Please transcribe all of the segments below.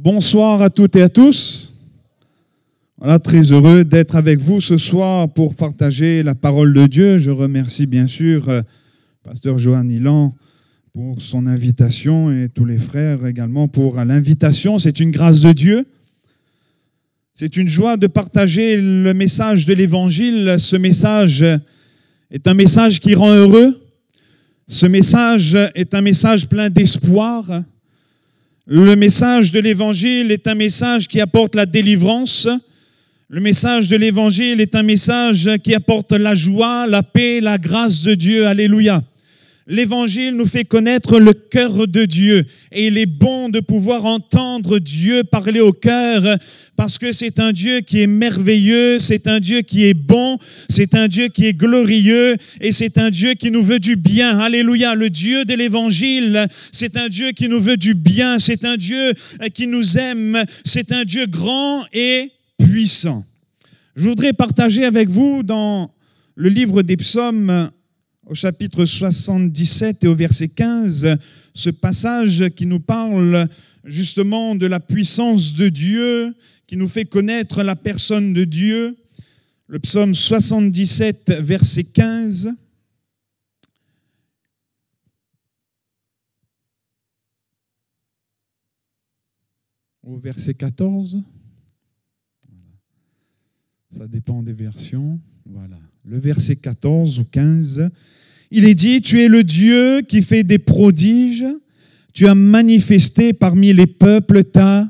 Bonsoir à toutes et à tous. Voilà, très heureux d'être avec vous ce soir pour partager la parole de Dieu. Je remercie bien sûr Pasteur Johan Ilan pour son invitation et tous les frères également pour l'invitation. C'est une grâce de Dieu. C'est une joie de partager le message de l'Évangile. Ce message est un message qui rend heureux. Ce message est un message plein d'espoir. Le message de l'Évangile est un message qui apporte la délivrance. Le message de l'Évangile est un message qui apporte la joie, la paix, la grâce de Dieu. Alléluia. L'Évangile nous fait connaître le cœur de Dieu et il est bon de pouvoir entendre Dieu parler au cœur parce que c'est un Dieu qui est merveilleux, c'est un Dieu qui est bon, c'est un Dieu qui est glorieux et c'est un Dieu qui nous veut du bien. Alléluia, le Dieu de l'Évangile, c'est un Dieu qui nous veut du bien, c'est un Dieu qui nous aime, c'est un Dieu grand et puissant. Je voudrais partager avec vous dans le livre des psaumes au chapitre 77 et au verset 15, ce passage qui nous parle justement de la puissance de Dieu, qui nous fait connaître la personne de Dieu. Le psaume 77, verset 15. Au verset 14. Ça dépend des versions. Voilà. Le verset 14 ou 15. Il est dit, tu es le Dieu qui fait des prodiges, tu as manifesté parmi les peuples ta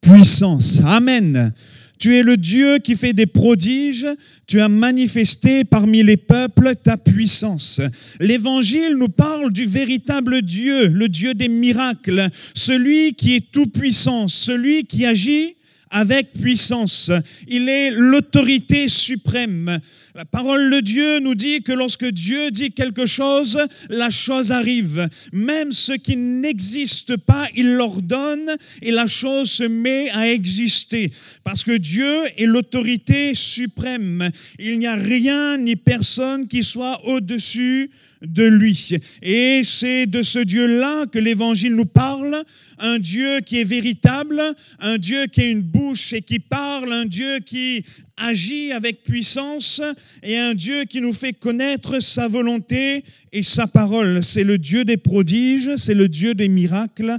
puissance. Amen. Tu es le Dieu qui fait des prodiges, tu as manifesté parmi les peuples ta puissance. L'Évangile nous parle du véritable Dieu, le Dieu des miracles, celui qui est tout-puissant, celui qui agit avec puissance. Il est l'autorité suprême. La parole de Dieu nous dit que lorsque Dieu dit quelque chose, la chose arrive. Même ce qui n'existe pas, il l'ordonne et la chose se met à exister. Parce que Dieu est l'autorité suprême. Il n'y a rien ni personne qui soit au-dessus de lui. Et c'est de ce Dieu-là que l'Évangile nous parle, un Dieu qui est véritable, un Dieu qui a une bouche et qui parle, un Dieu qui agit avec puissance et un Dieu qui nous fait connaître sa volonté et sa parole. C'est le Dieu des prodiges, c'est le Dieu des miracles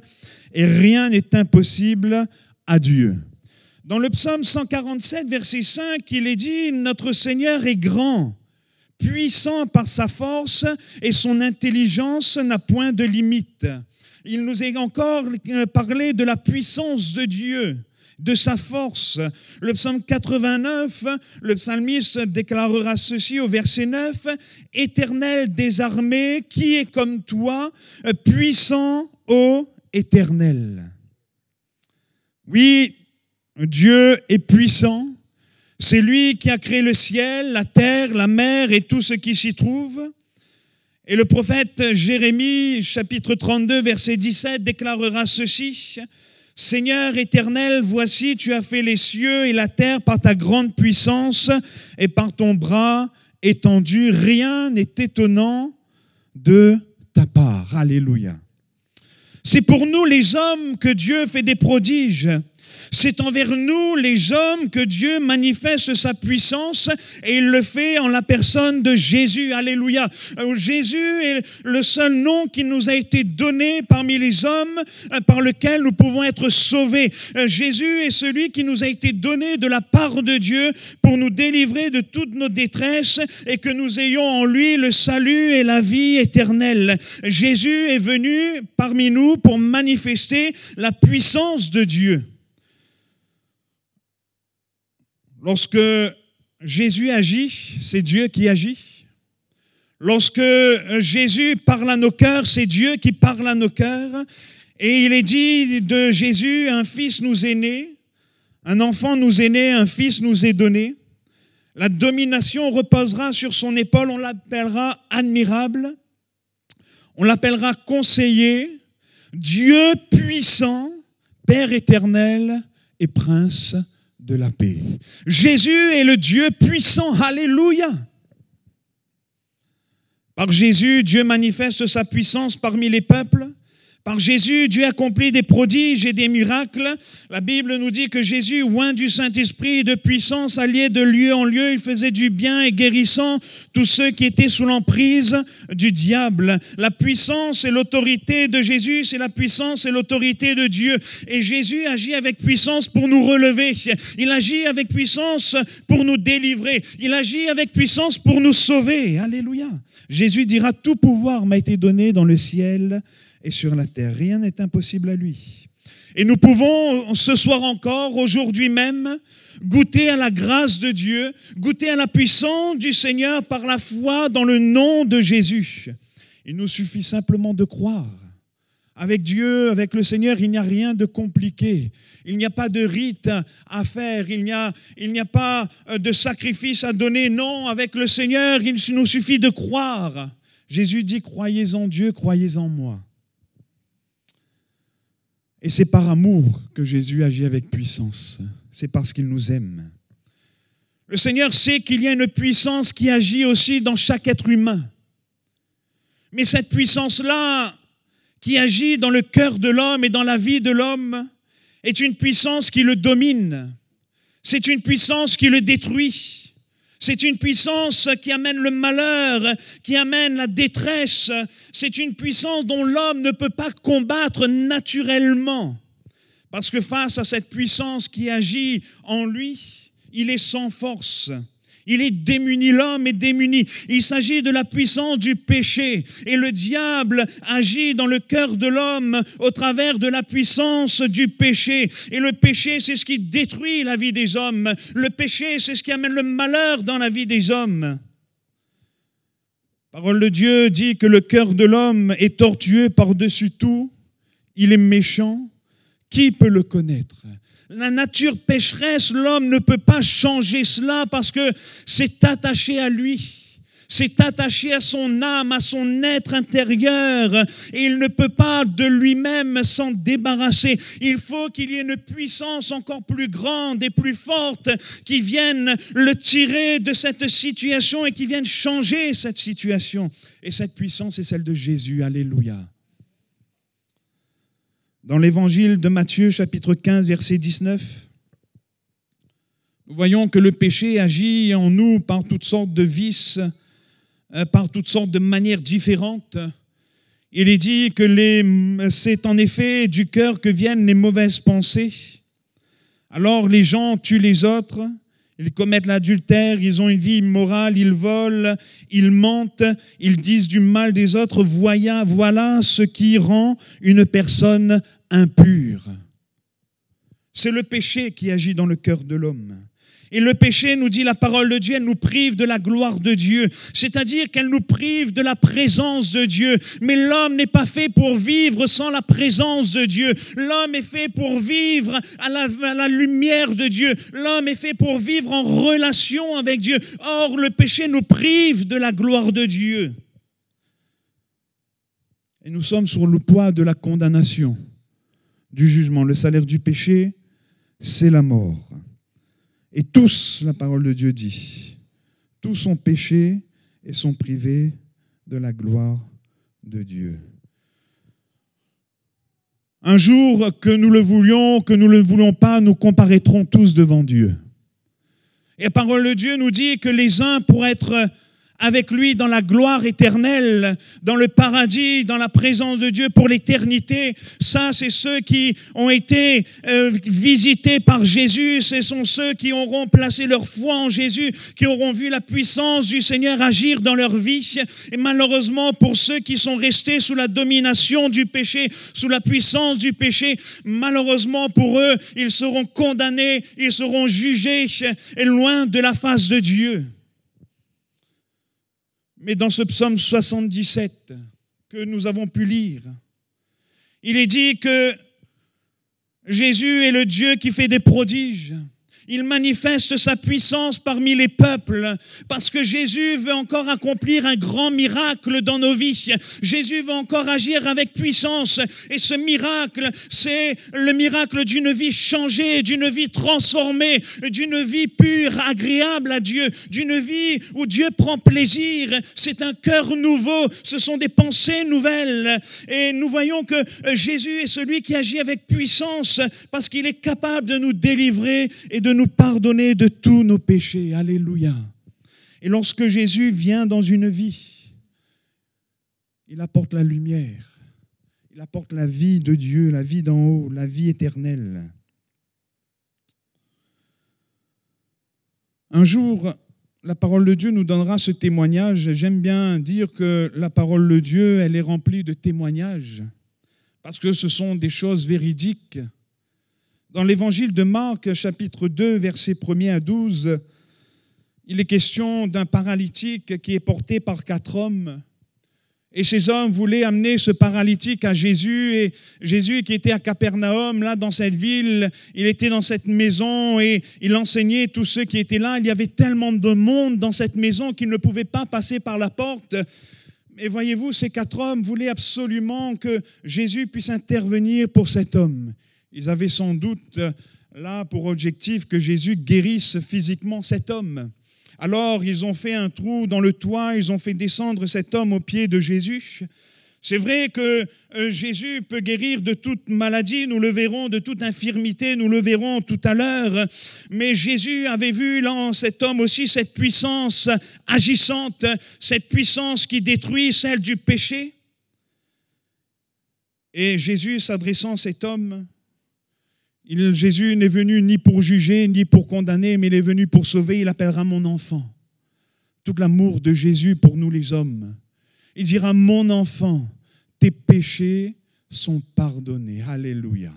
et rien n'est impossible à Dieu. Dans le psaume 147, verset 5, il est dit « Notre Seigneur est grand ». Puissant par sa force et son intelligence n'a point de limite. Il nous est encore parlé de la puissance de Dieu, de sa force. Le psaume 89, le psalmiste déclarera ceci au verset 9, « Éternel des armées, qui est comme toi, puissant, ô Éternel ». Oui, Dieu est puissant. C'est lui qui a créé le ciel, la terre, la mer et tout ce qui s'y trouve. Et le prophète Jérémie, chapitre 32, verset 17, déclarera ceci. « Seigneur éternel, voici, tu as fait les cieux et la terre par ta grande puissance et par ton bras étendu. Rien n'est étonnant de ta part. » Alléluia. C'est pour nous les hommes que Dieu fait des prodiges. C'est envers nous, les hommes, que Dieu manifeste sa puissance et il le fait en la personne de Jésus. Alléluia. Jésus est le seul nom qui nous a été donné parmi les hommes par lequel nous pouvons être sauvés. Jésus est celui qui nous a été donné de la part de Dieu pour nous délivrer de toutes nos détresses et que nous ayons en lui le salut et la vie éternelle. Jésus est venu parmi nous pour manifester la puissance de Dieu. Lorsque Jésus agit, c'est Dieu qui agit. Lorsque Jésus parle à nos cœurs, c'est Dieu qui parle à nos cœurs. Et il est dit de Jésus, un fils nous est né, un enfant nous est né, un fils nous est donné. La domination reposera sur son épaule, on l'appellera admirable, on l'appellera conseiller, Dieu puissant, Père éternel et prince de la paix. Jésus est le Dieu puissant. Alléluia. Par Jésus, Dieu manifeste sa puissance parmi les peuples. Par Jésus, Dieu accomplit des prodiges et des miracles. La Bible nous dit que Jésus, oint du Saint-Esprit et de puissance, allait de lieu en lieu. Il faisait du bien et guérissant tous ceux qui étaient sous l'emprise du diable. La puissance et l'autorité de Jésus, c'est la puissance et l'autorité de Dieu. Et Jésus agit avec puissance pour nous relever. Il agit avec puissance pour nous délivrer. Il agit avec puissance pour nous sauver. Alléluia. Jésus dira, tout pouvoir m'a été donné dans le ciel et sur la terre. Rien n'est impossible à lui. Et nous pouvons ce soir encore, aujourd'hui même, goûter à la grâce de Dieu, goûter à la puissance du Seigneur par la foi dans le nom de Jésus. Il nous suffit simplement de croire. Avec Dieu, avec le Seigneur, il n'y a rien de compliqué. Il n'y a pas de rite à faire. Il n'y a pas de sacrifice à donner. Non, avec le Seigneur, il nous suffit de croire. Jésus dit, croyez en Dieu, croyez en moi. Et c'est par amour que Jésus agit avec puissance. C'est parce qu'il nous aime. Le Seigneur sait qu'il y a une puissance qui agit aussi dans chaque être humain. Mais cette puissance-là, qui agit dans le cœur de l'homme et dans la vie de l'homme, est une puissance qui le domine. C'est une puissance qui le détruit. C'est une puissance qui amène le malheur, qui amène la détresse. C'est une puissance dont l'homme ne peut pas combattre naturellement. Parce que face à cette puissance qui agit en lui, il est sans force. Il est démuni, l'homme est démuni. Il s'agit de la puissance du péché. Et le diable agit dans le cœur de l'homme au travers de la puissance du péché. Et le péché, c'est ce qui détruit la vie des hommes. Le péché, c'est ce qui amène le malheur dans la vie des hommes. La parole de Dieu dit que le cœur de l'homme est tortueux par-dessus tout. Il est méchant. Qui peut le connaître ? La nature pécheresse, l'homme ne peut pas changer cela parce que c'est attaché à lui. C'est attaché à son âme, à son être intérieur. Et il ne peut pas de lui-même s'en débarrasser. Il faut qu'il y ait une puissance encore plus grande et plus forte qui vienne le tirer de cette situation et qui vienne changer cette situation. Et cette puissance est celle de Jésus. Alléluia. Dans l'évangile de Matthieu, chapitre 15, verset 19, nous voyons que le péché agit en nous par toutes sortes de vices, par toutes sortes de manières différentes. Il est dit que c'est en effet du cœur que viennent les mauvaises pensées. Alors les gens tuent les autres, ils commettent l'adultère, ils ont une vie immorale, ils volent, ils mentent, ils disent du mal des autres. Voilà ce qui rend une personne impure. C'est le péché qui agit dans le cœur de l'homme. Et le péché, nous dit la parole de Dieu, elle nous prive de la gloire de Dieu. C'est-à-dire qu'elle nous prive de la présence de Dieu. Mais l'homme n'est pas fait pour vivre sans la présence de Dieu. L'homme est fait pour vivre à la lumière de Dieu. L'homme est fait pour vivre en relation avec Dieu. Or, le péché nous prive de la gloire de Dieu. Et nous sommes sur le poids de la condamnation, du jugement. Le salaire du péché, c'est la mort. Et tous, la parole de Dieu dit, tous ont péché et sont privés de la gloire de Dieu. Un jour, que nous le voulions, que nous ne le voulions pas, nous comparaîtrons tous devant Dieu. Et la parole de Dieu nous dit que les uns pourraient être avec lui dans la gloire éternelle, dans le paradis, dans la présence de Dieu pour l'éternité. Ça, c'est ceux qui ont été visités par Jésus. Ce sont ceux qui auront placé leur foi en Jésus, qui auront vu la puissance du Seigneur agir dans leur vie. Et malheureusement, pour ceux qui sont restés sous la domination du péché, sous la puissance du péché, malheureusement pour eux, ils seront condamnés, ils seront jugés et loin de la face de Dieu. Mais dans ce psaume 77 que nous avons pu lire, il est dit que Jésus est le Dieu qui fait des prodiges. Il manifeste sa puissance parmi les peuples parce que Jésus veut encore accomplir un grand miracle dans nos vies. Jésus veut encore agir avec puissance et ce miracle, c'est le miracle d'une vie changée, d'une vie transformée, d'une vie pure, agréable à Dieu, d'une vie où Dieu prend plaisir. C'est un cœur nouveau, ce sont des pensées nouvelles. Et nous voyons que Jésus est celui qui agit avec puissance parce qu'il est capable de nous délivrer et de nous pardonner de tous nos péchés. Alléluia. Et lorsque Jésus vient dans une vie, il apporte la lumière, il apporte la vie de Dieu, la vie d'en haut, la vie éternelle. Un jour, la parole de Dieu nous donnera ce témoignage. J'aime bien dire que la parole de Dieu, elle est remplie de témoignages parce que ce sont des choses véridiques. Dans l'évangile de Marc, chapitre 2, versets 1er à 12, il est question d'un paralytique qui est porté par 4 hommes. Et ces hommes voulaient amener ce paralytique à Jésus. Et Jésus qui était à Capernaum, là dans cette ville, il était dans cette maison et il enseignait tous ceux qui étaient là. Il y avait tellement de monde dans cette maison qu'ils ne pouvaient pas passer par la porte. Mais voyez-vous, ces 4 hommes voulaient absolument que Jésus puisse intervenir pour cet homme. Ils avaient sans doute là pour objectif que Jésus guérisse physiquement cet homme. Alors, ils ont fait un trou dans le toit, ils ont fait descendre cet homme aux pieds de Jésus. C'est vrai que Jésus peut guérir de toute maladie, nous le verrons, de toute infirmité, nous le verrons tout à l'heure. Mais Jésus avait vu là en cet homme aussi cette puissance agissante, cette puissance qui détruit celle du péché. Et Jésus, s'adressant à cet homme, Jésus n'est venu ni pour juger, ni pour condamner, mais il est venu pour sauver. Il appellera mon enfant. Tout l'amour de Jésus pour nous les hommes. Il dira, mon enfant, tes péchés sont pardonnés. Alléluia.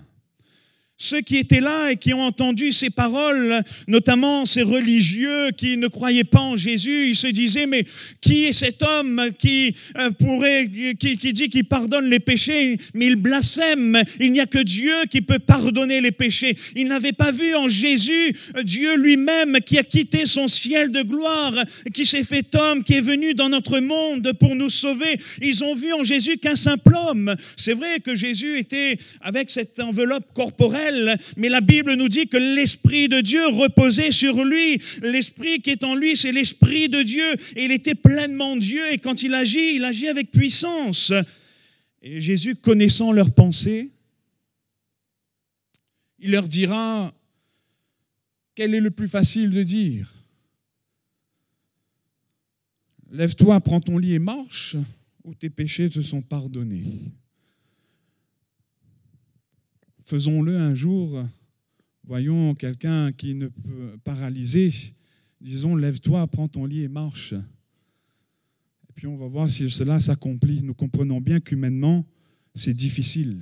Ceux qui étaient là et qui ont entendu ces paroles, notamment ces religieux qui ne croyaient pas en Jésus, ils se disaient, mais qui est cet homme qui dit qu'il pardonne les péchés, mais il blasphème. Il n'y a que Dieu qui peut pardonner les péchés. Ils n'avaient pas vu en Jésus Dieu lui-même qui a quitté son ciel de gloire, qui s'est fait homme, qui est venu dans notre monde pour nous sauver. Ils ont vu en Jésus qu'un simple homme. C'est vrai que Jésus était avec cette enveloppe corporelle, mais la Bible nous dit que l'Esprit de Dieu reposait sur lui. L'Esprit qui est en lui, c'est l'Esprit de Dieu. Et il était pleinement Dieu. Et quand il agit avec puissance. Et Jésus, connaissant leurs pensées, il leur dira, quel est le plus facile de dire? Lève-toi, prends ton lit et marche, ou tes péchés te sont pardonnés. Faisons-le un jour, voyons quelqu'un qui ne peut paralyser, disons, lève-toi, prends ton lit et marche. Et puis on va voir si cela s'accomplit. Nous comprenons bien qu'humainement, c'est difficile.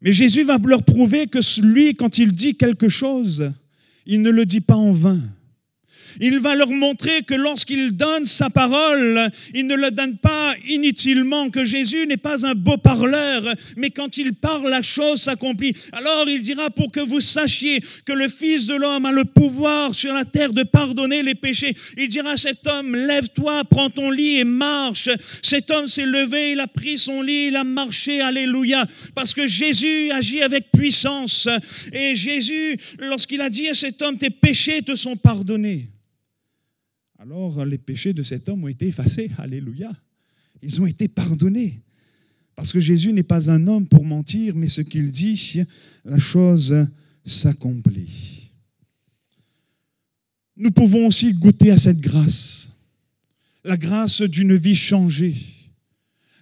Mais Jésus va leur prouver que lui, quand il dit quelque chose, il ne le dit pas en vain. Il va leur montrer que lorsqu'il donne sa parole, il ne le donne pas inutilement, que Jésus n'est pas un beau parleur, mais quand il parle, la chose s'accomplit. Alors il dira, pour que vous sachiez que le Fils de l'homme a le pouvoir sur la terre de pardonner les péchés. Il dira à cet homme, lève-toi, prends ton lit et marche. Cet homme s'est levé, il a pris son lit, il a marché, alléluia, parce que Jésus agit avec puissance. Et Jésus, lorsqu'il a dit à cet homme, tes péchés te sont pardonnés, alors les péchés de cet homme ont été effacés. Alléluia. Ils ont été pardonnés. Parce que Jésus n'est pas un homme pour mentir, mais ce qu'il dit, la chose s'accomplit. Nous pouvons aussi goûter à cette grâce. La grâce d'une vie changée.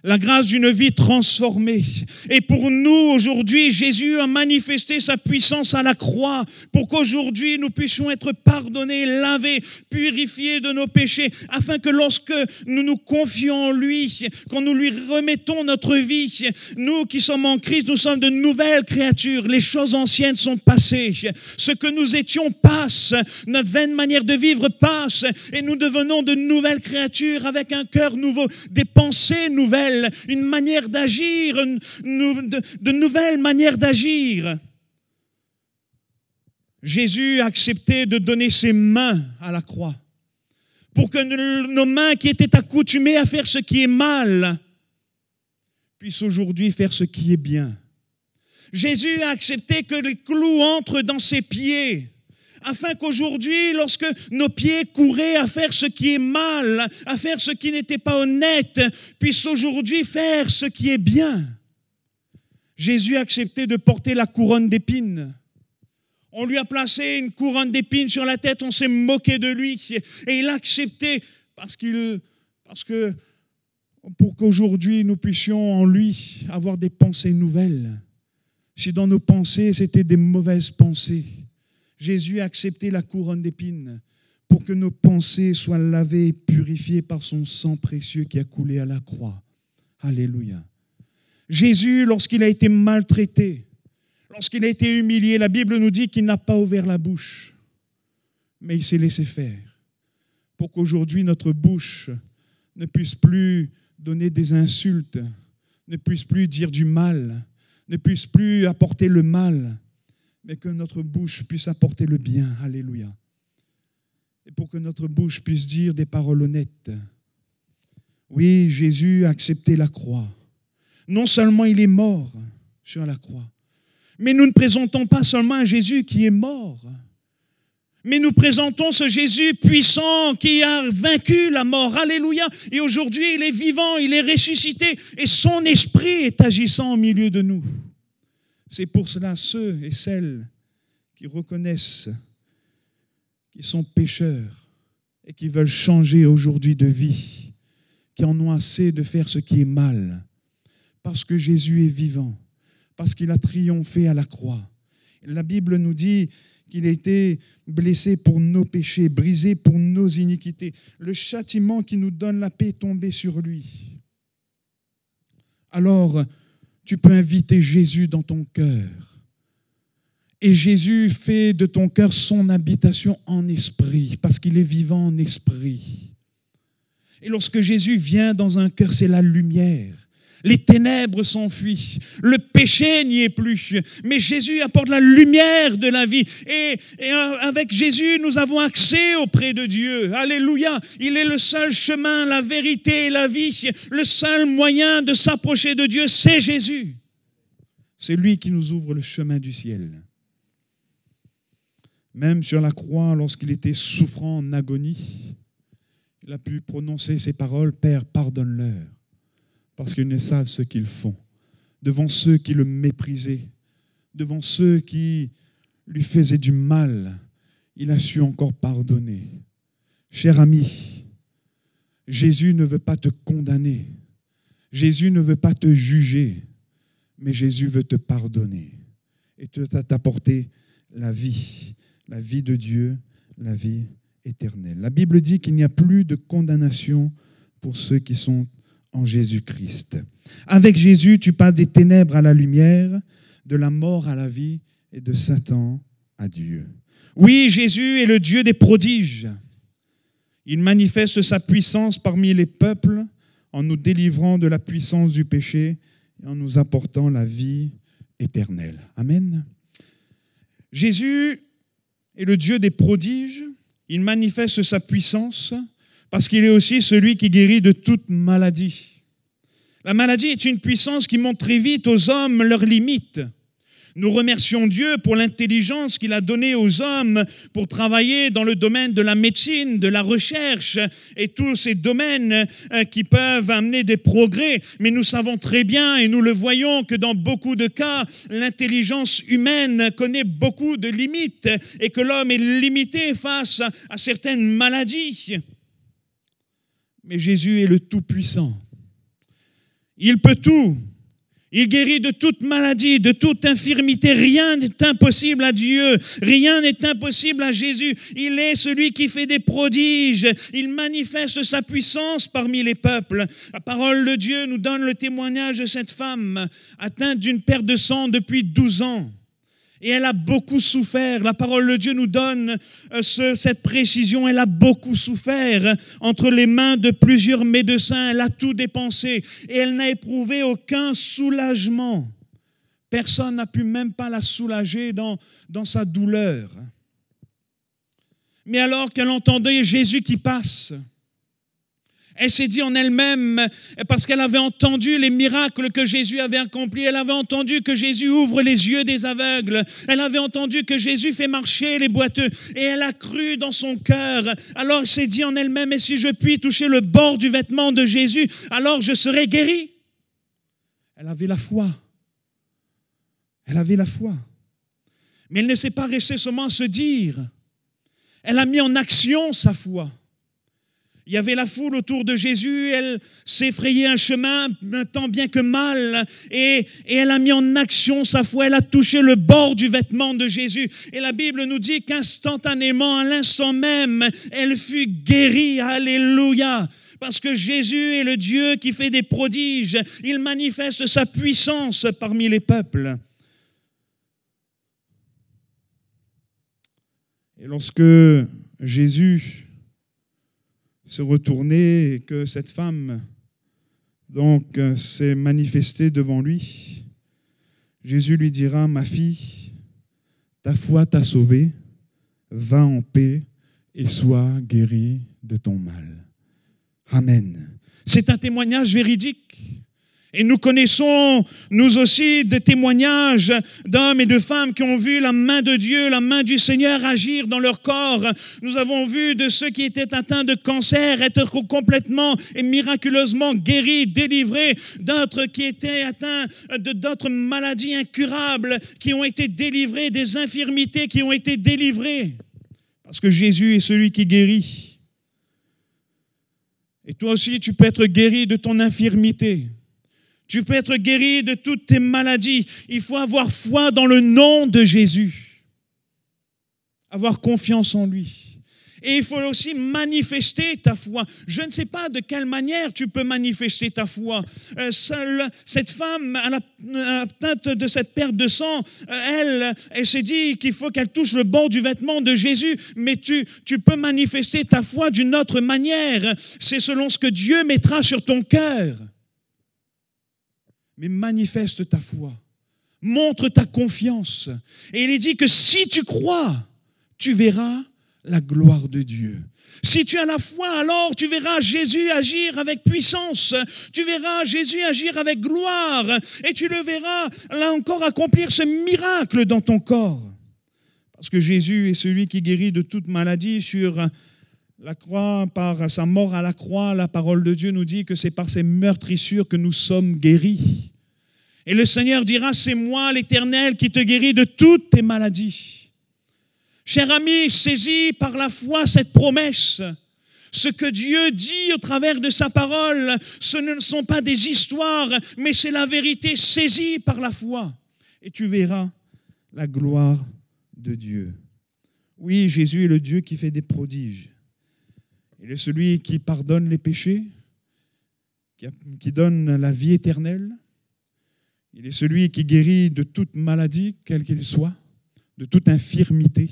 La grâce d'une vie transformée. Et pour nous, aujourd'hui, Jésus a manifesté sa puissance à la croix pour qu'aujourd'hui, nous puissions être pardonnés, lavés, purifiés de nos péchés, afin que lorsque nous nous confions en lui, quand nous lui remettons notre vie, nous qui sommes en Christ, nous sommes de nouvelles créatures. Les choses anciennes sont passées. Ce que nous étions passe. Notre vaine manière de vivre passe. Et nous devenons de nouvelles créatures avec un cœur nouveau, des pensées nouvelles, une manière d'agir, de nouvelles manières d'agir. Jésus a accepté de donner ses mains à la croix pour que nos mains qui étaient accoutumées à faire ce qui est mal puissent aujourd'hui faire ce qui est bien. Jésus a accepté que les clous entrent dans ses pieds afin qu'aujourd'hui, lorsque nos pieds couraient à faire ce qui est mal, à faire ce qui n'était pas honnête, puissent aujourd'hui faire ce qui est bien. Jésus a accepté de porter la couronne d'épines. On lui a placé une couronne d'épines sur la tête, on s'est moqué de lui et il a accepté parce que pour qu'aujourd'hui nous puissions en lui avoir des pensées nouvelles. Si dans nos pensées c'était des mauvaises pensées, Jésus a accepté la couronne d'épines pour que nos pensées soient lavées et purifiées par son sang précieux qui a coulé à la croix. Alléluia. Jésus, lorsqu'il a été maltraité, lorsqu'il a été humilié, la Bible nous dit qu'il n'a pas ouvert la bouche, mais il s'est laissé faire pour qu'aujourd'hui notre bouche ne puisse plus donner des insultes, ne puisse plus dire du mal, ne puisse plus apporter le mal, mais que notre bouche puisse apporter le bien. Alléluia. Et pour que notre bouche puisse dire des paroles honnêtes. Oui, Jésus a accepté la croix. Non seulement il est mort sur la croix, mais nous ne présentons pas seulement un Jésus qui est mort, mais nous présentons ce Jésus puissant qui a vaincu la mort. Alléluia. Et aujourd'hui, il est vivant, il est ressuscité et son esprit est agissant au milieu de nous. C'est pour cela ceux et celles qui reconnaissent qu'ils sont pécheurs et qui veulent changer aujourd'hui de vie, qui en ont assez de faire ce qui est mal, parce que Jésus est vivant, parce qu'il a triomphé à la croix. La Bible nous dit qu'il a été blessé pour nos péchés, brisé pour nos iniquités. Le châtiment qui nous donne la paix est tombé sur lui. Alors, tu peux inviter Jésus dans ton cœur. Et Jésus fait de ton cœur son habitation en esprit, parce qu'il est vivant en esprit. Et lorsque Jésus vient dans un cœur, c'est la lumière. Les ténèbres s'enfuient, le péché n'y est plus, mais Jésus apporte la lumière de la vie. Et avec Jésus, nous avons accès auprès de Dieu. Alléluia, il est le seul chemin, la vérité et la vie. Le seul moyen de s'approcher de Dieu, c'est Jésus. C'est lui qui nous ouvre le chemin du ciel. Même sur la croix, lorsqu'il était souffrant en agonie, il a pu prononcer ces paroles, « Père, pardonne-leur. » Parce qu'ils ne savent ce qu'ils font, devant ceux qui le méprisaient, devant ceux qui lui faisaient du mal, il a su encore pardonner. Cher ami, Jésus ne veut pas te condamner, Jésus ne veut pas te juger, mais Jésus veut te pardonner et t'apporter la vie de Dieu, la vie éternelle. La Bible dit qu'il n'y a plus de condamnation pour ceux qui sont en Jésus-Christ. Avec Jésus, tu passes des ténèbres à la lumière, de la mort à la vie et de Satan à Dieu. Oui, Jésus est le Dieu des prodiges. Il manifeste sa puissance parmi les peuples en nous délivrant de la puissance du péché et en nous apportant la vie éternelle. Amen. Jésus est le Dieu des prodiges. Il manifeste sa puissance parce qu'il est aussi celui qui guérit de toute maladie. La maladie est une puissance qui montre très vite aux hommes leurs limites. Nous remercions Dieu pour l'intelligence qu'il a donnée aux hommes pour travailler dans le domaine de la médecine, de la recherche et tous ces domaines qui peuvent amener des progrès. Mais nous savons très bien et nous le voyons que dans beaucoup de cas, l'intelligence humaine connaît beaucoup de limites et que l'homme est limité face à certaines maladies. Mais Jésus est le Tout-Puissant. Il peut tout. Il guérit de toute maladie, de toute infirmité. Rien n'est impossible à Dieu. Rien n'est impossible à Jésus. Il est celui qui fait des prodiges. Il manifeste sa puissance parmi les peuples. La parole de Dieu nous donne le témoignage de cette femme atteinte d'une perte de sang depuis 12 ans. Et elle a beaucoup souffert. La parole de Dieu nous donne cette précision. Elle a beaucoup souffert entre les mains de plusieurs médecins. Elle a tout dépensé et elle n'a éprouvé aucun soulagement. Personne n'a pu même pas la soulager dans sa douleur. Mais alors qu'elle entendait Jésus qui passe, elle s'est dit en elle-même, parce qu'elle avait entendu les miracles que Jésus avait accomplis, elle avait entendu que Jésus ouvre les yeux des aveugles, elle avait entendu que Jésus fait marcher les boiteux, et elle a cru dans son cœur. Alors elle s'est dit en elle-même, et si je puis toucher le bord du vêtement de Jésus, alors je serai guérie. Elle avait la foi. Elle avait la foi. Mais elle ne s'est pas restée seulement à se dire. Elle a mis en action sa foi. Il y avait la foule autour de Jésus, elle s'est frayée un chemin, tant bien que mal, et elle a mis en action sa foi, elle a touché le bord du vêtement de Jésus. Et la Bible nous dit qu'instantanément, à l'instant même, elle fut guérie. Alléluia! Parce que Jésus est le Dieu qui fait des prodiges, il manifeste sa puissance parmi les peuples. Et lorsque Jésus se retournait et que cette femme donc s'est manifestée devant lui, Jésus lui dira, ma fille, ta foi t'a sauvée, va en paix et sois guérie de ton mal. Amen. C'est un témoignage véridique. Et nous connaissons, nous aussi, des témoignages d'hommes et de femmes qui ont vu la main de Dieu, la main du Seigneur agir dans leur corps. Nous avons vu de ceux qui étaient atteints de cancer être complètement et miraculeusement guéris, délivrés. D'autres qui étaient atteints d'autres maladies incurables, qui ont été délivrés, des infirmités qui ont été délivrées. Parce que Jésus est celui qui guérit. Et toi aussi, tu peux être guéri de ton infirmité. Tu peux être guéri de toutes tes maladies. Il faut avoir foi dans le nom de Jésus. Avoir confiance en lui. Et il faut aussi manifester ta foi. Je ne sais pas de quelle manière tu peux manifester ta foi. Cette femme atteinte de cette perte de sang, elle s'est dit qu'il faut qu'elle touche le bord du vêtement de Jésus. Mais tu peux manifester ta foi d'une autre manière. C'est selon ce que Dieu mettra sur ton cœur. Mais manifeste ta foi, montre ta confiance. Et il est dit que si tu crois, tu verras la gloire de Dieu. Si tu as la foi, alors tu verras Jésus agir avec puissance. Tu verras Jésus agir avec gloire. Et tu le verras, là encore, accomplir ce miracle dans ton corps. Parce que Jésus est celui qui guérit de toute maladie sur la croix, par sa mort à la croix, la parole de Dieu nous dit que c'est par ses meurtrissures que nous sommes guéris. Et le Seigneur dira, c'est moi l'Éternel qui te guérit de toutes tes maladies. Cher ami, saisis par la foi cette promesse. Ce que Dieu dit au travers de sa parole, ce ne sont pas des histoires, mais c'est la vérité saisie par la foi. Et tu verras la gloire de Dieu. Oui, Jésus est le Dieu qui fait des prodiges. Il est celui qui pardonne les péchés, qui donne la vie éternelle. Il est celui qui guérit de toute maladie, quelle qu'elle soit, de toute infirmité.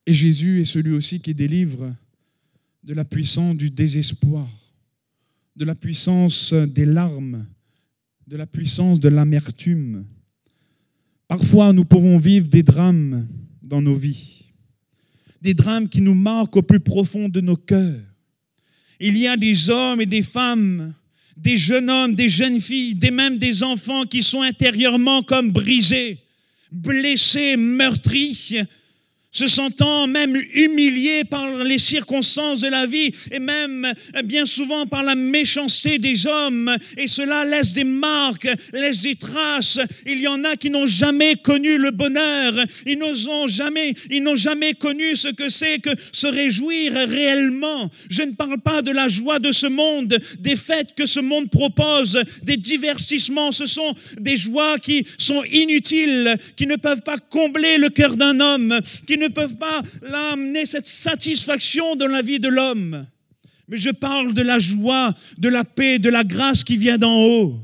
Et Jésus est celui aussi qui délivre de la puissance du désespoir, de la puissance des larmes, de la puissance de l'amertume. Parfois, nous pouvons vivre des drames dans nos vies. Des drames qui nous marquent au plus profond de nos cœurs. Il y a des hommes et des femmes, des jeunes hommes, des jeunes filles, même des enfants qui sont intérieurement comme brisés, blessés, meurtris, se sentant même humiliés par les circonstances de la vie et même bien souvent par la méchanceté des hommes. Et cela laisse des marques, laisse des traces. Il y en a qui n'ont jamais connu le bonheur. Ils n'ont jamais connu ce que c'est que se réjouir réellement. Je ne parle pas de la joie de ce monde, des fêtes que ce monde propose, des divertissements. Ce sont des joies qui sont inutiles, qui ne peuvent pas combler le cœur d'un homme, qui ne peuvent pas amener cette satisfaction dans la vie de l'homme. Mais je parle de la joie, de la paix, de la grâce qui vient d'en haut,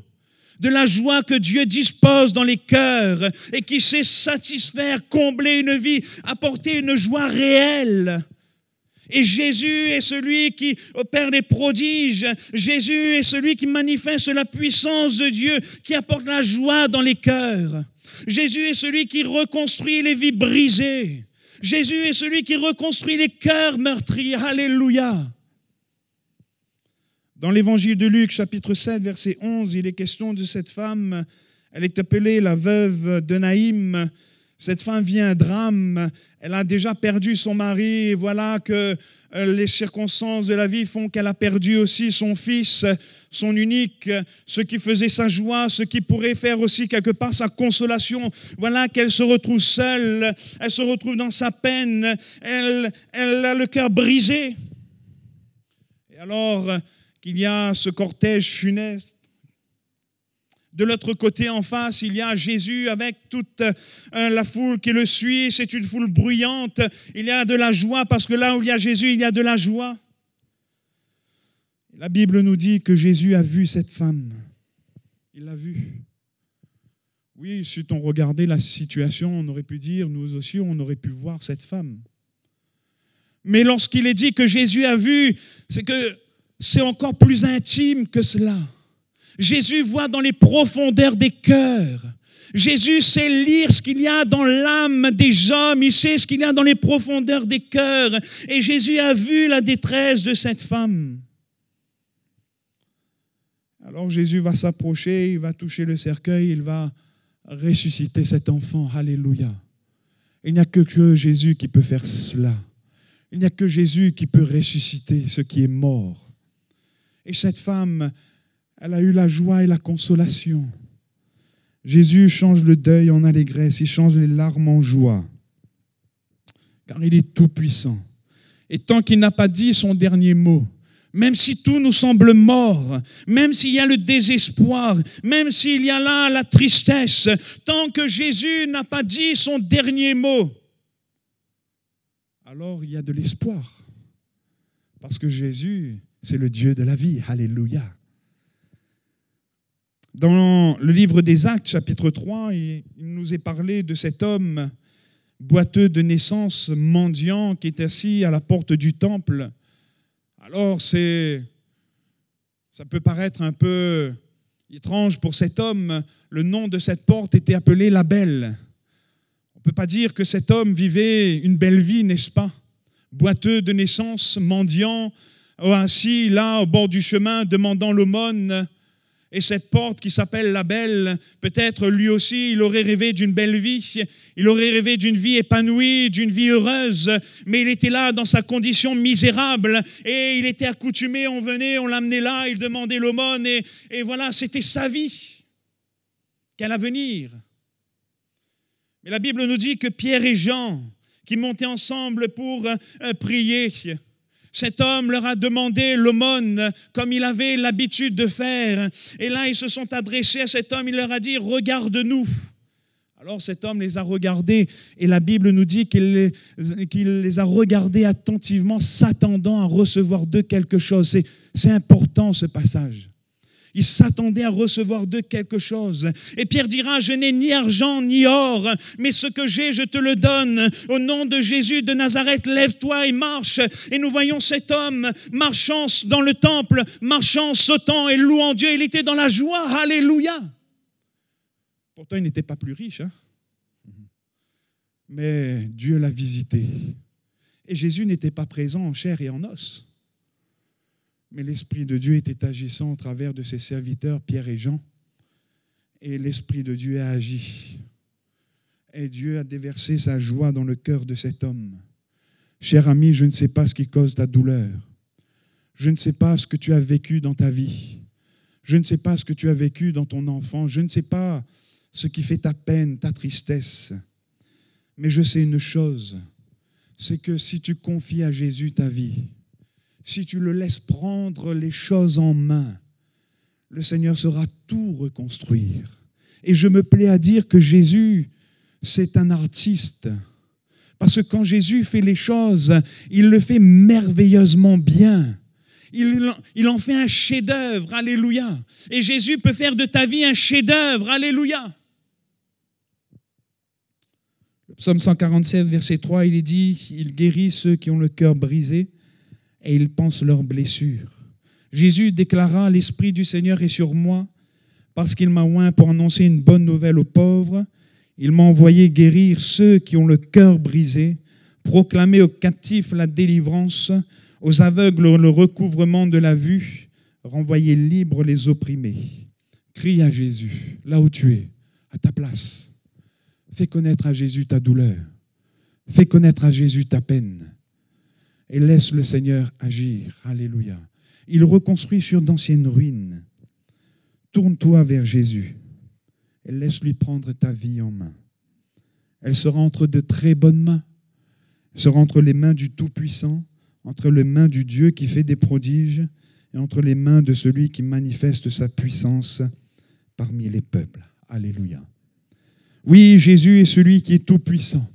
de la joie que Dieu dispose dans les cœurs et qui sait satisfaire, combler une vie, apporter une joie réelle. Et Jésus est celui qui opère les prodiges. Jésus est celui qui manifeste la puissance de Dieu, qui apporte la joie dans les cœurs. Jésus est celui qui reconstruit les vies brisées. Jésus est celui qui reconstruit les cœurs meurtris. Alléluia. Dans l'évangile de Luc, chapitre 7, verset 11, il est question de cette femme. Elle est appelée la veuve de Naïm. Cette femme vit un drame. Elle a déjà perdu son mari. Et voilà que les circonstances de la vie font qu'elle a perdu aussi son fils, son unique, ce qui faisait sa joie, ce qui pourrait faire aussi quelque part sa consolation. Voilà qu'elle se retrouve seule, elle se retrouve dans sa peine, elle a le cœur brisé. Et alors qu'il y a ce cortège funeste, de l'autre côté, en face, il y a Jésus avec toute la foule qui le suit. C'est une foule bruyante. Il y a de la joie parce que là où il y a Jésus, il y a de la joie. La Bible nous dit que Jésus a vu cette femme. Il l'a vue. Oui, si on regardait la situation, on aurait pu dire, nous aussi, on aurait pu voir cette femme. Mais lorsqu'il est dit que Jésus a vu, c'est que c'est encore plus intime que cela. Jésus voit dans les profondeurs des cœurs. Jésus sait lire ce qu'il y a dans l'âme des hommes. Il sait ce qu'il y a dans les profondeurs des cœurs. Et Jésus a vu la détresse de cette femme. Alors Jésus va s'approcher, il va toucher le cercueil, il va ressusciter cet enfant. Alléluia. Il n'y a que Jésus qui peut faire cela. Il n'y a que Jésus qui peut ressusciter ce qui est mort. Et cette femme, elle a eu la joie et la consolation. Jésus change le deuil en allégresse, il change les larmes en joie, car il est tout-puissant. Et tant qu'il n'a pas dit son dernier mot, même si tout nous semble mort, même s'il y a le désespoir, même s'il y a là la tristesse, tant que Jésus n'a pas dit son dernier mot, alors il y a de l'espoir. Parce que Jésus, c'est le Dieu de la vie. Alléluia. Dans le livre des Actes, chapitre 3, il nous est parlé de cet homme boiteux de naissance, mendiant, qui est assis à la porte du temple. Alors, ça peut paraître un peu étrange pour cet homme. Le nom de cette porte était appelé la Belle. On ne peut pas dire que cet homme vivait une belle vie, n'est-ce pas? Boiteux de naissance, mendiant, assis là au bord du chemin, demandant l'aumône. Et cette porte qui s'appelle la Belle, peut-être lui aussi, il aurait rêvé d'une belle vie, il aurait rêvé d'une vie épanouie, d'une vie heureuse, mais il était là dans sa condition misérable et il était accoutumé, on venait, on l'amenait là, il demandait l'aumône et voilà, c'était sa vie. Quel avenir! Mais la Bible nous dit que Pierre et Jean, qui montaient ensemble pour prier, cet homme leur a demandé l'aumône comme il avait l'habitude de faire. Et là, ils se sont adressés à cet homme, il leur a dit « Regarde-nous ». Alors cet homme les a regardés et la Bible nous dit qu'il les a regardés attentivement, s'attendant à recevoir d'eux quelque chose. C'est important ce passage. Il s'attendait à recevoir d'eux quelque chose. Et Pierre dira, je n'ai ni argent ni or, mais ce que j'ai, je te le donne. Au nom de Jésus de Nazareth, lève-toi et marche. Et nous voyons cet homme marchant dans le temple, marchant, sautant et louant Dieu. Il était dans la joie. Alléluia. Pourtant, il n'était pas plus riche, hein? Mais Dieu l'a visité. Et Jésus n'était pas présent en chair et en os. Mais l'Esprit de Dieu était agissant au travers de ses serviteurs, Pierre et Jean. Et l'Esprit de Dieu a agi. Et Dieu a déversé sa joie dans le cœur de cet homme. Cher ami, je ne sais pas ce qui cause ta douleur. Je ne sais pas ce que tu as vécu dans ta vie. Je ne sais pas ce que tu as vécu dans ton enfance. Je ne sais pas ce qui fait ta peine, ta tristesse. Mais je sais une chose, c'est que si tu confies à Jésus ta vie, si tu le laisses prendre les choses en main, le Seigneur saura tout reconstruire. Et je me plais à dire que Jésus, c'est un artiste. Parce que quand Jésus fait les choses, il le fait merveilleusement bien. Il en fait un chef-d'œuvre, alléluia. Et Jésus peut faire de ta vie un chef-d'œuvre, alléluia. Le psaume 147, verset 3, il est dit, il guérit ceux qui ont le cœur brisé et il pense leurs blessures. Jésus déclara, l'Esprit du Seigneur est sur moi parce qu'il m'a oint pour annoncer une bonne nouvelle aux pauvres. Il m'a envoyé guérir ceux qui ont le cœur brisé, proclamer aux captifs la délivrance, aux aveugles le recouvrement de la vue, renvoyer libres les opprimés. Crie à Jésus, là où tu es, à ta place. Fais connaître à Jésus ta douleur. Fais connaître à Jésus ta peine. Et laisse le Seigneur agir. Alléluia. Il reconstruit sur d'anciennes ruines. Tourne-toi vers Jésus et laisse-lui prendre ta vie en main. Elle sera entre de très bonnes mains. Elle sera entre les mains du Tout-Puissant, entre les mains du Dieu qui fait des prodiges et entre les mains de celui qui manifeste sa puissance parmi les peuples. Alléluia. Oui, Jésus est celui qui est tout-puissant.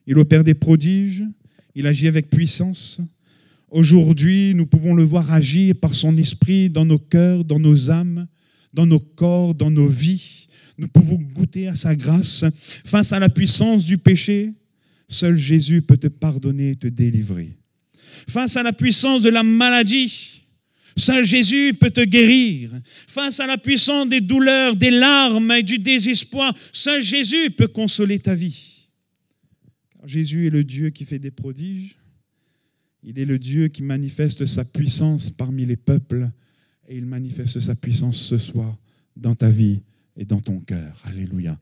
Il opère des prodiges, il agit avec puissance. Aujourd'hui, nous pouvons le voir agir par son esprit dans nos cœurs, dans nos âmes, dans nos corps, dans nos vies. Nous pouvons goûter à sa grâce. Face à la puissance du péché, seul Jésus peut te pardonner et te délivrer. Face à la puissance de la maladie, seul Jésus peut te guérir. Face à la puissance des douleurs, des larmes et du désespoir, seul Jésus peut consoler ta vie. Car Jésus est le Dieu qui fait des prodiges. Il est le Dieu qui manifeste sa puissance parmi les peuples et il manifeste sa puissance ce soir dans ta vie et dans ton cœur. Alléluia.